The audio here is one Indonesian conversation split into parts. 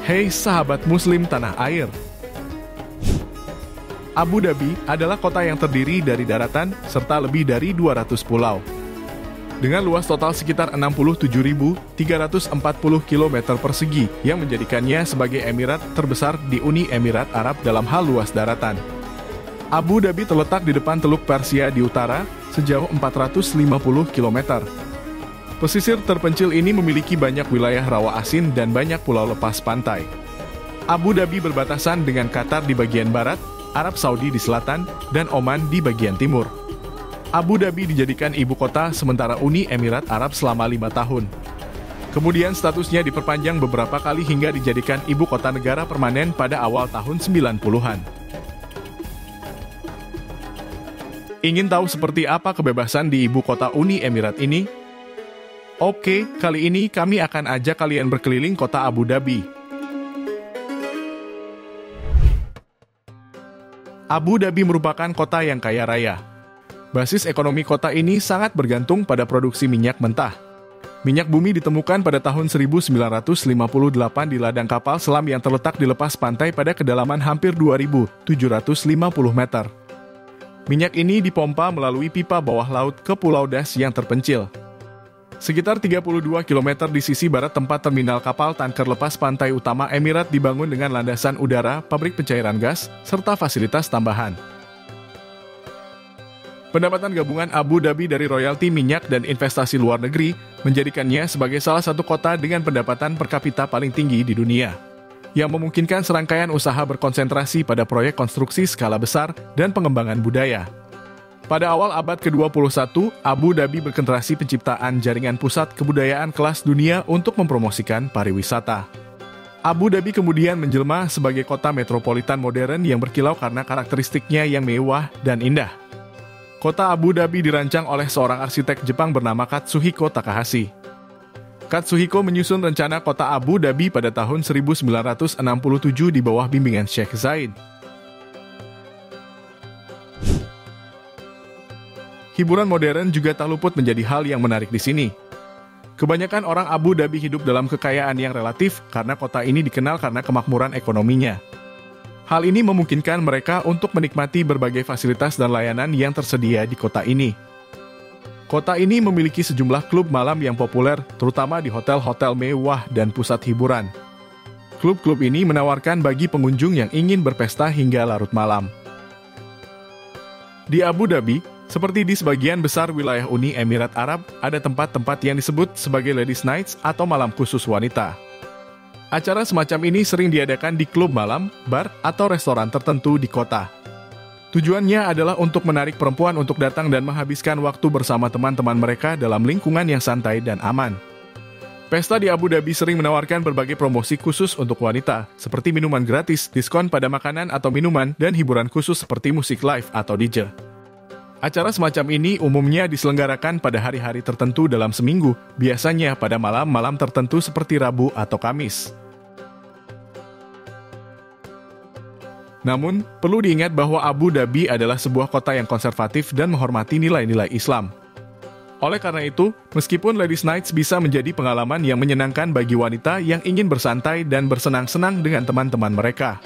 Hei sahabat muslim tanah air. Abu Dhabi adalah kota yang terdiri dari daratan serta lebih dari 200 pulau. Dengan luas total sekitar 67.340 km persegi yang menjadikannya sebagai emirat terbesar di Uni Emirat Arab dalam hal luas daratan. Abu Dhabi terletak di depan Teluk Persia di utara sejauh 450 km. Pesisir terpencil ini memiliki banyak wilayah rawa asin dan banyak pulau lepas pantai. Abu Dhabi berbatasan dengan Qatar di bagian barat, Arab Saudi di selatan, dan Oman di bagian timur. Abu Dhabi dijadikan ibu kota sementara Uni Emirat Arab selama 5 tahun. Kemudian statusnya diperpanjang beberapa kali hingga dijadikan ibu kota negara permanen pada awal tahun 90-an. Ingin tahu seperti apa kebebasan di ibu kota Uni Emirat ini? Oke, kali ini kami akan ajak kalian berkeliling kota Abu Dhabi. Abu Dhabi merupakan kota yang kaya raya. Basis ekonomi kota ini sangat bergantung pada produksi minyak mentah. Minyak bumi ditemukan pada tahun 1958 di ladang kapal selam yang terletak di lepas pantai pada kedalaman hampir 2.750 meter. Minyak ini dipompa melalui pipa bawah laut ke Pulau Das yang terpencil. Sekitar 32 km di sisi barat tempat terminal kapal tanker lepas pantai utama Emirat dibangun dengan landasan udara, pabrik pencairan gas, serta fasilitas tambahan. Pendapatan gabungan Abu Dhabi dari royalti minyak dan investasi luar negeri menjadikannya sebagai salah satu kota dengan pendapatan per kapita paling tinggi di dunia, yang memungkinkan serangkaian usaha berkonsentrasi pada proyek konstruksi skala besar dan pengembangan budaya. Pada awal abad ke-21, Abu Dhabi berkonsentrasi penciptaan jaringan pusat kebudayaan kelas dunia untuk mempromosikan pariwisata. Abu Dhabi kemudian menjelma sebagai kota metropolitan modern yang berkilau karena karakteristiknya yang mewah dan indah. Kota Abu Dhabi dirancang oleh seorang arsitek Jepang bernama Katsuhiko Takahashi. Katsuhiko menyusun rencana kota Abu Dhabi pada tahun 1967 di bawah bimbingan Sheikh Zayed. Hiburan modern juga tak luput menjadi hal yang menarik di sini. Kebanyakan orang Abu Dhabi hidup dalam kekayaan yang relatif karena kota ini dikenal karena kemakmuran ekonominya. Hal ini memungkinkan mereka untuk menikmati berbagai fasilitas dan layanan yang tersedia di kota ini. Kota ini memiliki sejumlah klub malam yang populer, terutama di hotel-hotel mewah dan pusat hiburan. Klub-klub ini menawarkan bagi pengunjung yang ingin berpesta hingga larut malam. Di Abu Dhabi, seperti di sebagian besar wilayah Uni Emirat Arab, ada tempat-tempat yang disebut sebagai Ladies Nights atau malam khusus wanita. Acara semacam ini sering diadakan di klub malam, bar, atau restoran tertentu di kota. Tujuannya adalah untuk menarik perempuan untuk datang dan menghabiskan waktu bersama teman-teman mereka dalam lingkungan yang santai dan aman. Pesta di Abu Dhabi sering menawarkan berbagai promosi khusus untuk wanita, seperti minuman gratis, diskon pada makanan atau minuman, dan hiburan khusus seperti musik live atau DJ. Acara semacam ini umumnya diselenggarakan pada hari-hari tertentu dalam seminggu, biasanya pada malam-malam tertentu seperti Rabu atau Kamis. Namun, perlu diingat bahwa Abu Dhabi adalah sebuah kota yang konservatif dan menghormati nilai-nilai Islam. Oleh karena itu, meskipun Ladies Nights bisa menjadi pengalaman yang menyenangkan bagi wanita yang ingin bersantai dan bersenang-senang dengan teman-teman mereka,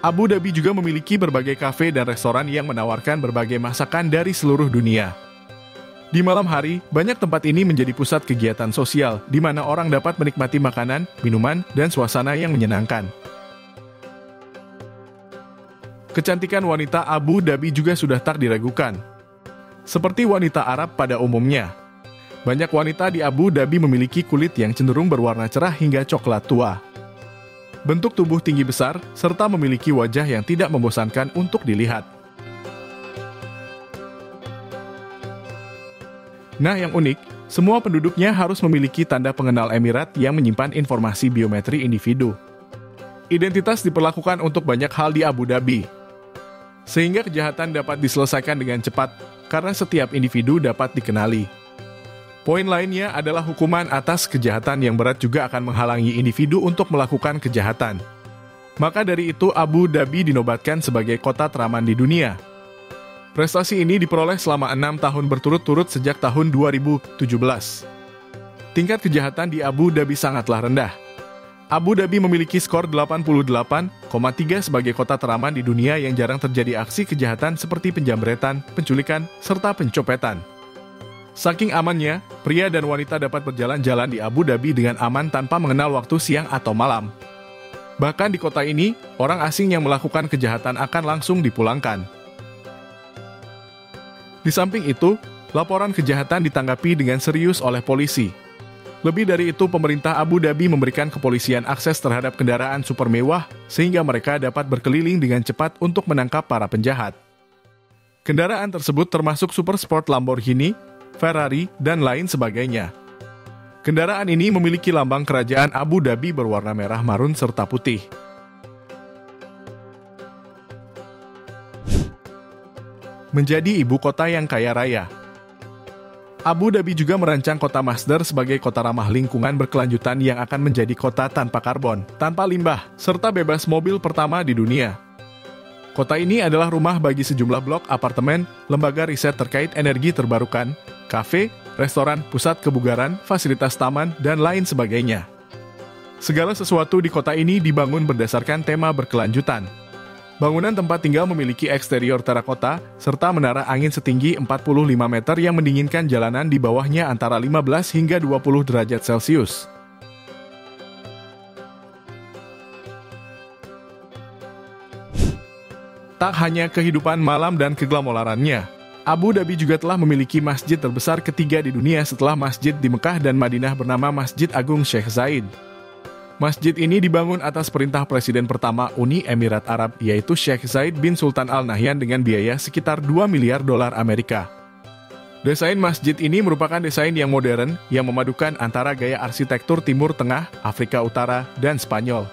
Abu Dhabi juga memiliki berbagai kafe dan restoran yang menawarkan berbagai masakan dari seluruh dunia. Di malam hari, banyak tempat ini menjadi pusat kegiatan sosial, di mana orang dapat menikmati makanan, minuman, dan suasana yang menyenangkan. Kecantikan wanita Abu Dhabi juga sudah tak diragukan. Seperti wanita Arab pada umumnya, banyak wanita di Abu Dhabi memiliki kulit yang cenderung berwarna cerah hingga coklat tua. Bentuk tubuh tinggi besar, serta memiliki wajah yang tidak membosankan untuk dilihat. Nah, yang unik, semua penduduknya harus memiliki tanda pengenal Emirat yang menyimpan informasi biometri individu. Identitas diperlakukan untuk banyak hal di Abu Dhabi, sehingga kejahatan dapat diselesaikan dengan cepat, karena setiap individu dapat dikenali. Poin lainnya adalah hukuman atas kejahatan yang berat juga akan menghalangi individu untuk melakukan kejahatan. Maka dari itu Abu Dhabi dinobatkan sebagai kota teraman di dunia. Prestasi ini diperoleh selama 6 tahun berturut-turut sejak tahun 2017. Tingkat kejahatan di Abu Dhabi sangatlah rendah. Abu Dhabi memiliki skor 88,3 sebagai kota teraman di dunia yang jarang terjadi aksi kejahatan seperti penjamretan, penculikan, serta pencopetan. Saking amannya, pria dan wanita dapat berjalan-jalan di Abu Dhabi dengan aman tanpa mengenal waktu siang atau malam. Bahkan di kota ini, orang asing yang melakukan kejahatan akan langsung dipulangkan. Di samping itu, laporan kejahatan ditanggapi dengan serius oleh polisi. Lebih dari itu, pemerintah Abu Dhabi memberikan kepolisian akses terhadap kendaraan super mewah, sehingga mereka dapat berkeliling dengan cepat untuk menangkap para penjahat. Kendaraan tersebut termasuk super sport Lamborghini, Ferrari, dan lain sebagainya. Kendaraan ini memiliki lambang kerajaan Abu Dhabi berwarna merah marun serta putih. Menjadi ibu kota yang kaya raya. Abu Dhabi juga merancang kota Masdar sebagai kota ramah lingkungan berkelanjutan yang akan menjadi kota tanpa karbon, tanpa limbah, serta bebas mobil pertama di dunia. Kota ini adalah rumah bagi sejumlah blok apartemen, lembaga riset terkait energi terbarukan, kafe, restoran, pusat kebugaran, fasilitas taman, dan lain sebagainya. Segala sesuatu di kota ini dibangun berdasarkan tema berkelanjutan. Bangunan tempat tinggal memiliki eksterior terakota, serta menara angin setinggi 45 meter yang mendinginkan jalanan di bawahnya antara 15 hingga 20 derajat Celcius. Tak hanya kehidupan malam dan keglamorannya, Abu Dhabi juga telah memiliki masjid terbesar ketiga di dunia setelah masjid di Mekah dan Madinah bernama Masjid Agung Sheikh Zayed. Masjid ini dibangun atas perintah Presiden pertama Uni Emirat Arab, yaitu Sheikh Zayed bin Sultan Al Nahyan dengan biaya sekitar 2 miliar dolar Amerika. Desain masjid ini merupakan desain yang modern, yang memadukan antara gaya arsitektur Timur Tengah, Afrika Utara, dan Spanyol.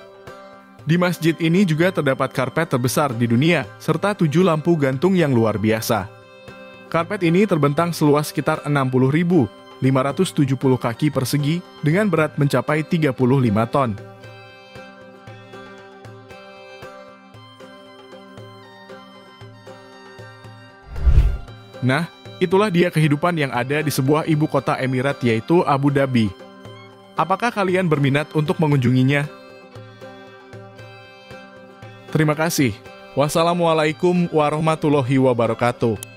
Di masjid ini juga terdapat karpet terbesar di dunia, serta 7 lampu gantung yang luar biasa. Karpet ini terbentang seluas sekitar 60.570 kaki persegi dengan berat mencapai 35 ton. Nah, itulah dia kehidupan yang ada di sebuah ibu kota Emirat yaitu Abu Dhabi. Apakah kalian berminat untuk mengunjunginya? Terima kasih. Wassalamualaikum warahmatullahi wabarakatuh.